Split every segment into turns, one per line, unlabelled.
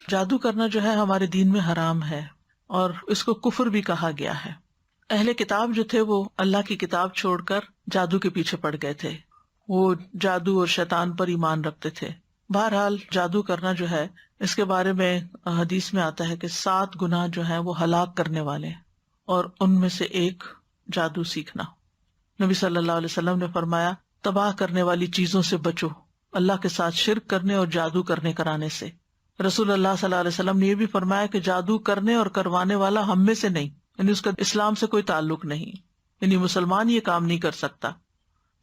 جادو کرنا جو ہے ہمارے دین میں حرام ہے اور اس کو کفر بھی کہا گیا ہے۔ اہل کتاب جو تھے وہ اللہ کی کتاب چھوڑ کر جادو کے پیچھے پڑ گئے تھے، وہ جادو اور شیطان پر ایمان رکھتے تھے۔ بہرحال جادو کرنا جو ہے اس کے بارے میں حدیث میں آتا ہے کہ 7 گناہ جو ہیں وہ ہلاک کرنے والے ہیں، اور ان میں سے ایک جادو سیکھنا۔ نبی صلی اللہ علیہ وسلم نے فرمایا تباہ کرنے والی چیزوں سے بچو، اللہ کے ساتھ شرک کرنے اور جادو کرنے کرانے سے۔ رسول اللہ صلی اللہ علیہ وسلم نے یہ بھی فرمایا کہ جادو کرنے اور کروانے والا ہم میں سے نہیں، یعنی اس کا اسلام سے کوئی تعلق نہیں، یعنی مسلمان یہ کام نہیں کر سکتا۔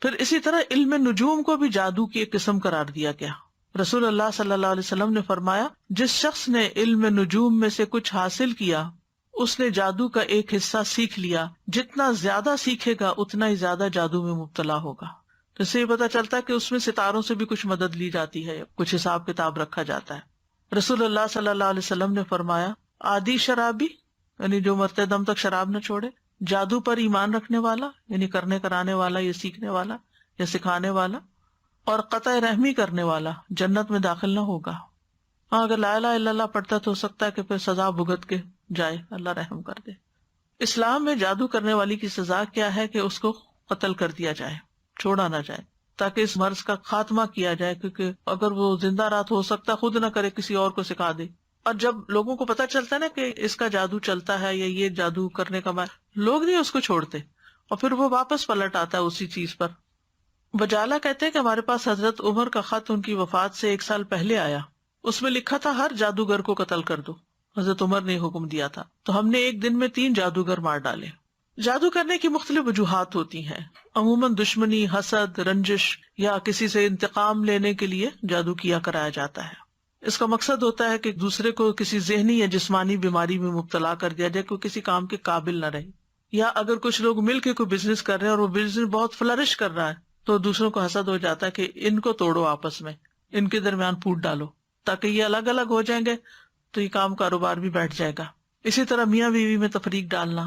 پھر اسی طرح علم نجوم کو بھی جادو کی ایک قسم قرار دیا گیا۔ رسول اللہ صلی اللہ علیہ وسلم نے فرمایا جس شخص نے علم نجوم میں سے کچھ حاصل کیا اس نے جادو کا ایک حصہ سیکھ لیا، جتنا زیادہ سیکھے گا اتنا ہی زیادہ جادو میں مبتلا ہوگا۔ تو اس سے یہ پتا چلتا ہے کہ اس میں ستاروں سے بھی کچھ مدد لی جاتی ہے، کچھ حساب کتاب رکھا جاتا ہے۔ رسول اللہ صلی اللہ علیہ وسلم نے فرمایا عادی شرابی، یعنی جو مرتے دم تک شراب نہ چھوڑے، جادو پر ایمان رکھنے والا، یعنی کرنے کرانے والا یا سیکھنے والا یا سکھانے والا، اور قطع رحمی کرنے والا جنت میں داخل نہ ہوگا۔ ہاں اگر لا الہ الا اللہ پڑھتا تو ہو سکتا ہے کہ پھر سزا بھگت کے جائے، اللہ رحم کر دے۔ اسلام میں جادو کرنے والی کی سزا کیا ہے کہ اس کو قتل کر دیا جائے، چھوڑا نہ جائے، تاکہ اس مرض کا خاتمہ کیا جائے، کیونکہ اگر وہ زندہ رات ہو سکتا خود نہ کرے کسی اور کو سکھا دے۔ اور جب لوگوں کو پتا چلتا ہے نا کہ اس کا جادو چلتا ہے یا یہ جادو کرنے کا لوگ نہیں اس کو چھوڑتے، اور پھر وہ واپس پلٹ آتا ہے اسی چیز پر۔ بجالہ کہتے ہیں کہ ہمارے پاس حضرت عمر کا خط ان کی وفات سے 1 سال پہلے آیا، اس میں لکھا تھا ہر جادوگر کو قتل کر دو، حضرت عمر نے حکم دیا تھا، تو ہم نے ایک دن میں 3 جادوگر مار ڈالے۔ جادو کرنے کی مختلف وجوہات ہوتی ہیں، عموماً دشمنی، حسد، رنجش یا کسی سے انتقام لینے کے لیے جادو کیا کرایا جاتا ہے۔ اس کا مقصد ہوتا ہے کہ دوسرے کو کسی ذہنی یا جسمانی بیماری میں مبتلا کر دیا جائے، کوئی کسی کام کے قابل نہ رہے۔ یا اگر کچھ لوگ مل کے کوئی بزنس کر رہے ہیں اور وہ بزنس بہت فلرش کر رہا ہے تو دوسروں کو حسد ہو جاتا ہے کہ ان کو توڑو، آپس میں ان کے درمیان پھوٹ ڈالو تاکہ یہ الگ الگ ہو جائیں گے تو یہ کام کاروبار بھی بیٹھ جائے گا۔ اسی طرح میاں بیوی میں تفریق ڈالنا،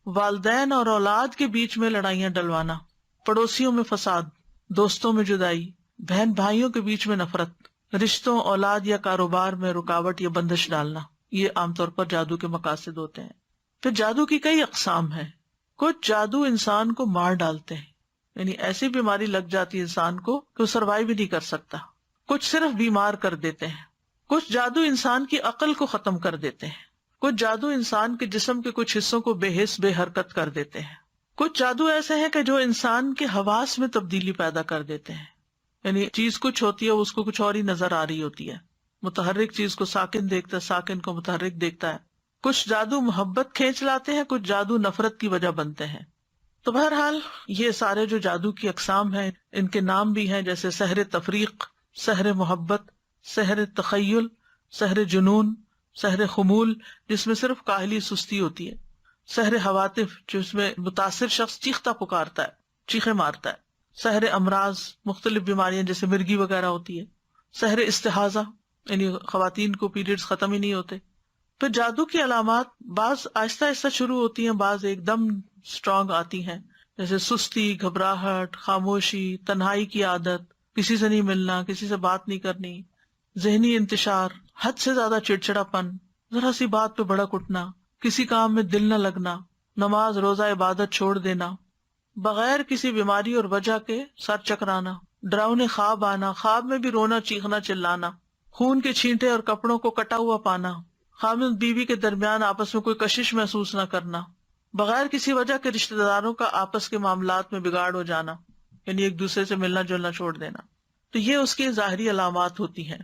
والدین اور اولاد کے بیچ میں لڑائیاں ڈلوانا، پڑوسیوں میں فساد، دوستوں میں جدائی، بہن بھائیوں کے بیچ میں نفرت، رشتوں، اولاد یا کاروبار میں رکاوٹ یا بندش ڈالنا، یہ عام طور پر جادو کے مقاصد ہوتے ہیں۔ پھر جادو کی کئی اقسام ہیں۔ کچھ جادو انسان کو مار ڈالتے ہیں، یعنی ایسی بیماری لگ جاتی ہے انسان کو کہ وہ سروائیو بھی نہیں کر سکتا۔ کچھ صرف بیمار کر دیتے ہیں۔ کچھ جادو انسان کی عقل کو ختم کر دیتے ہیں۔ کچھ جادو انسان کے جسم کے کچھ حصوں کو بے حس بے حرکت کر دیتے ہیں۔ کچھ جادو ایسے ہیں کہ جو انسان کے حواس میں تبدیلی پیدا کر دیتے ہیں، یعنی چیز کچھ ہوتی ہے اس کو کچھ اور ہی نظر آ رہی ہوتی ہے، متحرک چیز کو ساکن دیکھتا ہے، ساکن کو متحرک دیکھتا ہے۔ کچھ جادو محبت کھینچ لاتے ہیں، کچھ جادو نفرت کی وجہ بنتے ہیں۔ تو بہرحال یہ سارے جو جادو کی اقسام ہیں ان کے نام بھی ہیں، جیسے سحر تفریق، سحر محبت، سحر تخیل، سحر جنون، سحر خمول جس میں صرف کاہلی سستی ہوتی ہے، سحر حواتف جس میں متاثر شخص چیختا پکارتا ہے، چیخے مارتا ہے، سحر امراض مختلف بیماریاں جیسے مرگی وغیرہ ہوتی ہے، سحر استحاضہ یعنی خواتین کو پیریڈز ختم ہی نہیں ہوتے۔ پھر جادو کی علامات بعض آہستہ آہستہ شروع ہوتی ہیں، بعض ایک دم اسٹرانگ آتی ہیں، جیسے سستی، گھبراہٹ، خاموشی، تنہائی کی عادت، کسی سے نہیں ملنا، کسی سے بات نہیں کرنی، ذہنی انتشار، حد سے زیادہ چڑچڑا پن، ذرا سی بات پہ بھڑک اٹھنا، کسی کام میں دل نہ لگنا، نماز روزہ عبادت چھوڑ دینا، بغیر کسی بیماری اور وجہ کے سر چکرانا، ڈراؤنے خواب آنا، خواب میں بھی رونا، چیخنا، چلانا، خون کے چھینٹے اور کپڑوں کو کٹا ہوا پانا، خاوند بیوی کے درمیان آپس میں کوئی کشش محسوس نہ کرنا، بغیر کسی وجہ کے رشتہ داروں کا آپس کے معاملات میں بگاڑ ہو جانا، یعنی ایک دوسرے سے ملنا جلنا چھوڑ دینا۔ تو یہ اس کی ظاہری علامات ہوتی ہیں۔